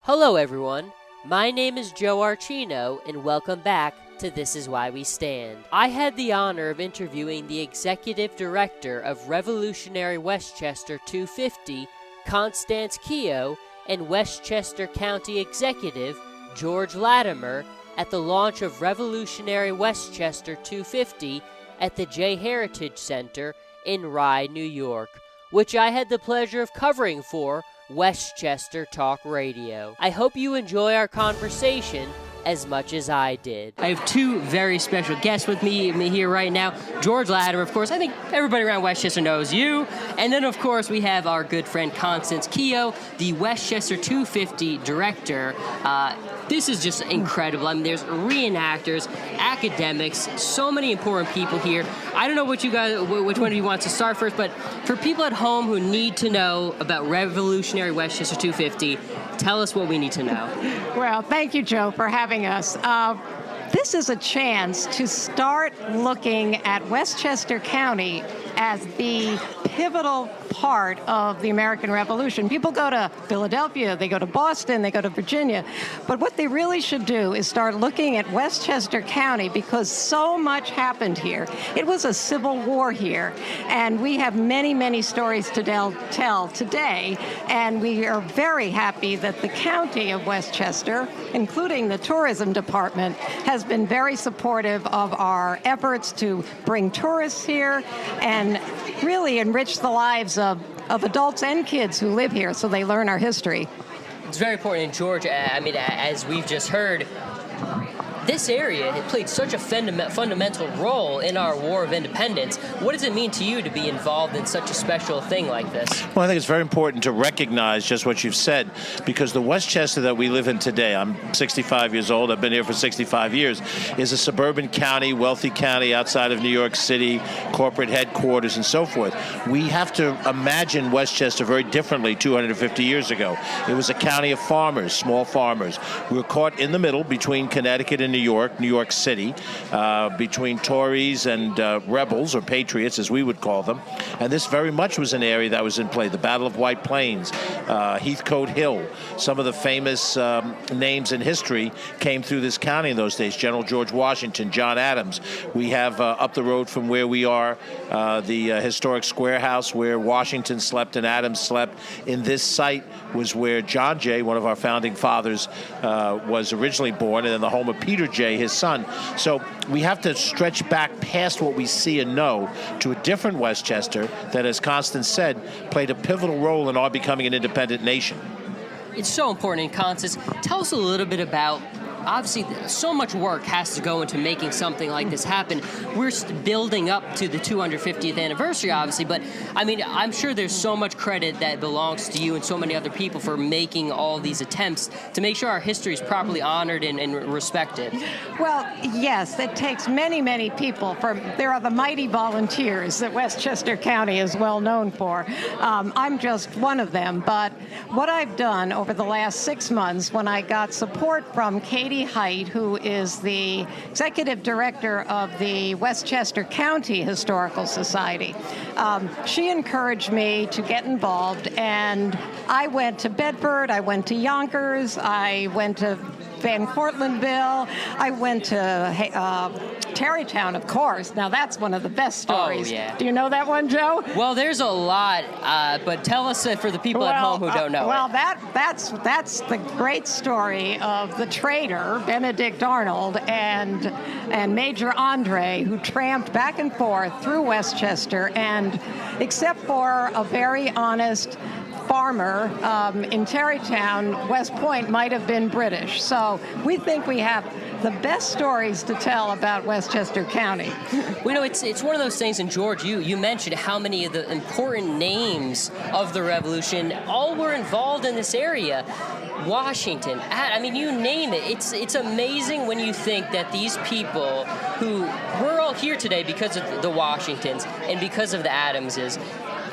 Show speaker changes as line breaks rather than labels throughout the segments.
Hello everyone, my name is Joe Archino and welcome back to This Is Why We Stand. I had the honor of interviewing the Executive Director of Revolutionary Westchester 250, Constance Kehoe, and Westchester County Executive George Latimer at the launch of Revolutionary Westchester 250 at the J Heritage Center in Rye, New York, which I had the pleasure of covering for Westchester Talk Radio. I hope you enjoy our conversation as much as I did. I have two very special guests with me here right now. George Latimer, of course, I think everybody around Westchester knows you. And then, of course, we have our good friend Constance Kehoe, the Westchester 250 director. This is just incredible. I mean, there's reenactors, academics, so many important people here. I don't know which one of you wants to start first, but for people at home who need to know about Revolutionary Westchester 250, tell us what we need to know.
Well, thank you, Joe, for having us. This is a chance to start looking at Westchester County as the pivotal part of the American Revolution. People go to Philadelphia, they go to Boston, they go to Virginia, but what they really should do is start looking at Westchester County because so much happened here. It was a civil war here, and we have many, many stories to tell today, and we are very happy that the county of Westchester, including the tourism department, has been very supportive of our efforts to bring tourists here and really enrich the lives of adults and kids who live here so they learn our history.
It's very important. And George, I mean, as we've just heard, this area had played such a fundamental role in our War of Independence. What does it mean to you to be involved in such a special thing like this?
Well, I think it's very important to recognize just what you've said, because the Westchester that we live in today, I'm 65 years old, I've been here for 65 years, is a suburban county, wealthy county outside of New York City, corporate headquarters and so forth. We have to imagine Westchester very differently 250 years ago. It was a county of farmers, small farmers. We were caught in the middle between Connecticut and New York City, between Tories and rebels, or patriots as we would call them. And this very much was an area that was in play. The Battle of White Plains, Heathcote Hill, some of the famous names in history came through this county in those days. General George Washington, John Adams. We have up the road from where we are, the historic Square House where Washington slept and Adams slept. In this site was where John Jay, one of our founding fathers, was originally born, and then the home of Peter Jay, his son. So we have to stretch back past what we see and know to a different Westchester that, as Constance said, played a pivotal role in our becoming an independent nation.
It's so important. And Constance, tell us a little bit about, obviously, so much work has to go into making something like this happen. We're building up to the 250th anniversary, obviously, but I mean, I'm sure there's so much credit that belongs to you and so many other people for making all these attempts to make sure our history is properly honored and respected.
Well, yes, it takes many, many people. There are the mighty volunteers that Westchester County is well known for. I'm just one of them, but what I've done over the last 6 months when I got support from Katie Height, who is the executive director of the Westchester County Historical Society. She encouraged me to get involved, and I went to Bedford, I went to Yonkers, I went to Van Cortlandville, I went to Tarrytown, of course. Now that's one of the best stories.
Oh, yeah.
Do you know that one, Joe?
Well, there's a lot, but tell us for the people at home who don't know.
Well, that's the great story of the traitor Benedict Arnold and Major Andre, who tramped back and forth through Westchester, and except for a very honest farmer in Tarrytown, West Point might have been British. So we think we have the best stories to tell about Westchester County.
Well, it's one of those things, and George, you mentioned how many of the important names of the Revolution all were involved in this area. Washington, I mean, you name it. It's amazing when you think that these people who we're all here today because of the Washingtons and because of the Adamses.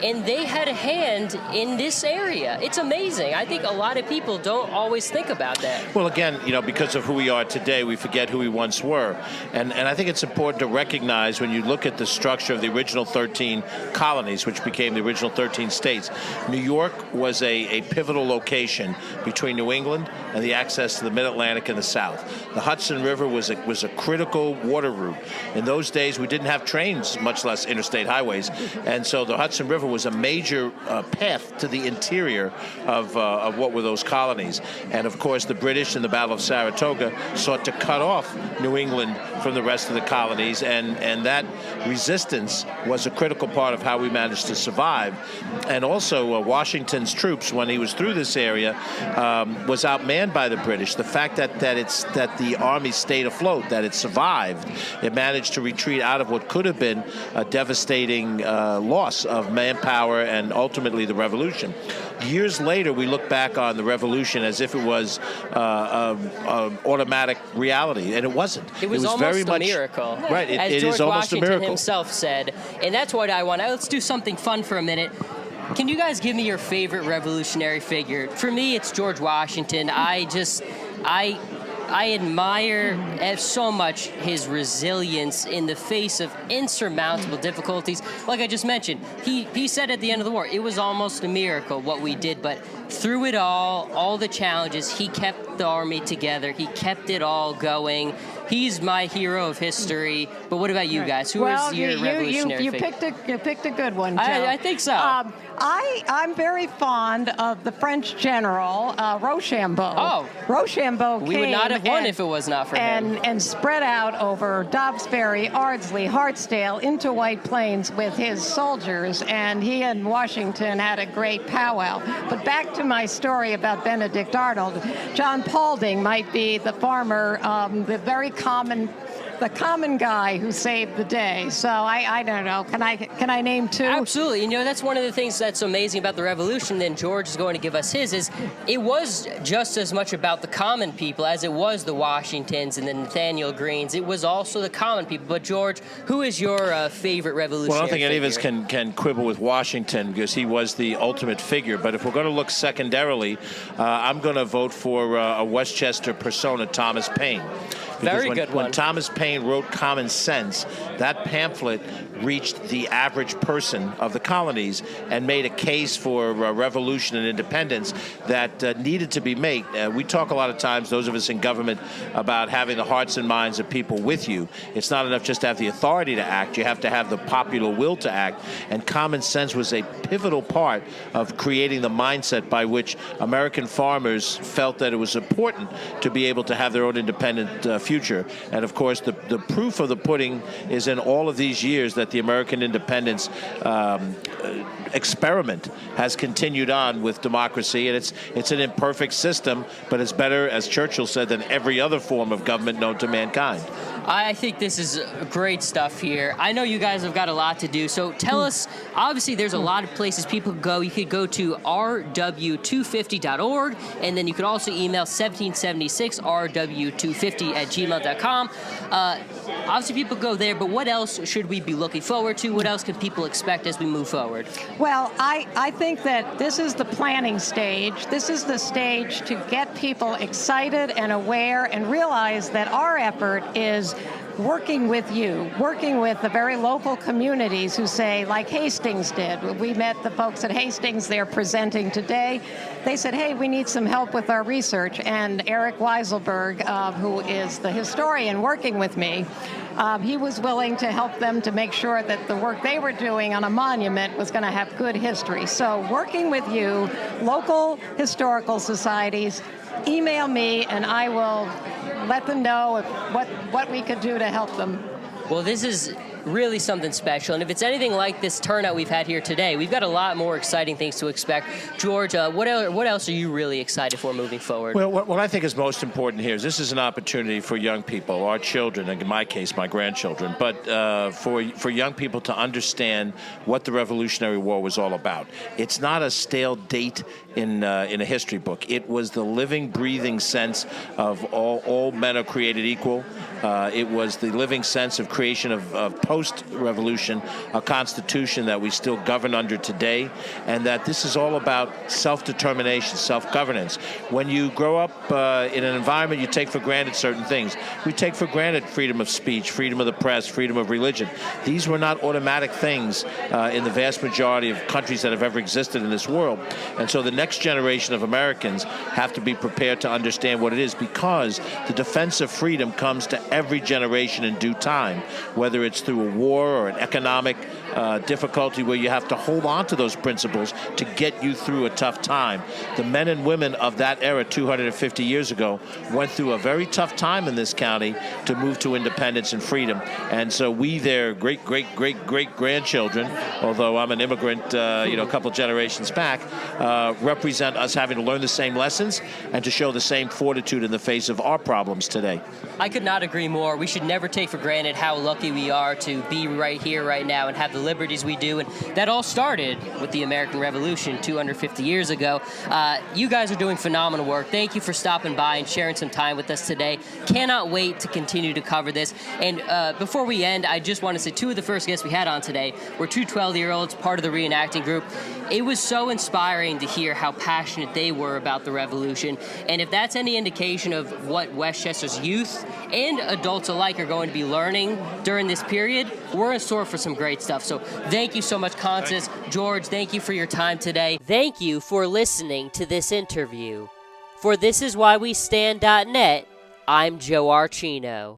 and they had a hand in this area. It's amazing. I think a lot of people don't always think about that.
Well, again, because of who we are today, we forget who we once were. And I think it's important to recognize when you look at the structure of the original 13 colonies, which became the original 13 states, New York was a pivotal location between New England and the access to the Mid-Atlantic and the South. The Hudson River was a critical water route. In those days, we didn't have trains, much less interstate highways, and so the Hudson River was a major path to the interior of what were those colonies. And of course, the British in the Battle of Saratoga sought to cut off New England from the rest of the colonies, and that resistance was a critical part of how we managed to survive. And also, Washington's troops, when he was through this area, was outmanned by the British. The fact that the army stayed afloat, that it survived, it managed to retreat out of what could have been a devastating loss of manpower and ultimately the revolution. Years later, we look back on the revolution as if it was automatic reality, and it wasn't.
It was almost very much a miracle.
Right,
as George
is almost
Washington
a miracle
himself said, and that's what I want. Let's do something fun for a minute. Can you guys give me your favorite revolutionary figure? For me, it's George Washington. I admire so much his resilience in the face of insurmountable difficulties. Like I just mentioned, he said at the end of the war, it was almost a miracle what we did, but through it all the challenges, he kept the army together. He kept it all going. He's my hero of history. But what about you guys? Who is your revolutionary figure?
You picked a good one, Joe.
I think so.
I'm very fond of the French general, Rochambeau.
Oh.
Rochambeau came.
We would not have won if it was not for him.
And spread out over Dobbsbury, Ardsley, Hartsdale, into White Plains with his soldiers, and he and Washington had a great powwow. But back to my story about Benedict Arnold. John Paulding might be the farmer, the common guy who saved the day. So I don't know. Can I name two?
Absolutely. That's one of the things that's amazing about the revolution, and George is going to give us his, is it was just as much about the common people as it was the Washingtons and the Nathaniel Greens. It was also the common people. But George, who is your favorite revolutionary
Well, I don't think any of
figure?
us can quibble with Washington because he was the ultimate figure. But if we're going to look secondarily, I'm going to vote for a Westchester persona, Thomas Paine.
Very good one.
When Thomas Paine wrote Common Sense, that pamphlet reached the average person of the colonies and made a case for revolution and independence that needed to be made. We talk a lot of times, those of us in government, about having the hearts and minds of people with you. It's not enough just to have the authority to act. You have to have the popular will to act. And Common Sense was a pivotal part of creating the mindset by which American farmers felt that it was important to be able to have their own independent future. And of course, the proof of the pudding is in all of these years that the American independence experiment has continued on with democracy, and it's an imperfect system, but it's better, as Churchill said, than every other form of government known to mankind.
I think this is great stuff here. I know you guys have got a lot to do, so tell us, obviously there's a lot of places people could go. You could go to rw250.org, and then you could also email 1776rw250@gmail.com. Obviously people go there, but what else should we be looking forward to? What else can people expect as we move forward?
Well, I think that this is the planning stage. This is the stage to get people excited and aware and realize that our effort is working with you, working with the very local communities who say, like Hastings did. We met the folks at Hastings. They're presenting today. They said, hey, we need some help with our research. And Eric Weiselberg, who is the historian working with me, he was willing to help them to make sure that the work they were doing on a monument was going to have good history. So working with you, local historical societies, email me and I will let them know what we could do to help them.
Well, this is really something special, and if it's anything like this turnout we've had here today, we've got a lot more exciting things to expect. George, what else are you really excited for moving forward?
Well, what I think is most important here is this is an opportunity for young people, our children, and in my case, my grandchildren, but for young people to understand what the Revolutionary War was all about. It's not a stale date in a history book. It was the living, breathing sense of all men are created equal. It was the living sense of creation of post-revolution, a constitution that we still govern under today, and that this is all about self-determination, self-governance. When you grow up in an environment, you take for granted certain things. We take for granted freedom of speech, freedom of the press, freedom of religion. These were not automatic things in the vast majority of countries that have ever existed in this world. And so the next generation of Americans have to be prepared to understand what it is, because the defense of freedom comes to every generation in due time, whether it's through a war or an economic difficulty where you have to hold on to those principles to get you through a tough time. The men and women of that era 250 years ago went through a very tough time in this county to move to independence and freedom. And so we, their great-great-great-great-grandchildren, although I'm an immigrant, a couple generations back, represent us having to learn the same lessons and to show the same fortitude in the face of our problems today.
I could not agree more. We should never take for granted how lucky we are to be right here, right now, and have the liberties we do. And that all started with the American Revolution 250 years ago. You guys are doing phenomenal work. Thank you for stopping by and sharing some time with us today. Cannot wait to continue to cover this. And before we end, I just want to say two of the first guests we had on today were two 12-year-olds, part of the reenacting group. It was so inspiring to hear how passionate they were about the revolution. And if that's any indication of what Westchester's youth and adults alike are going to be learning during this period, we're in store for some great stuff. So thank you so much, Constance. George, thank you for your time today. Thank you for listening to this interview. For thisiswhywestand.net, I'm Joe Archino.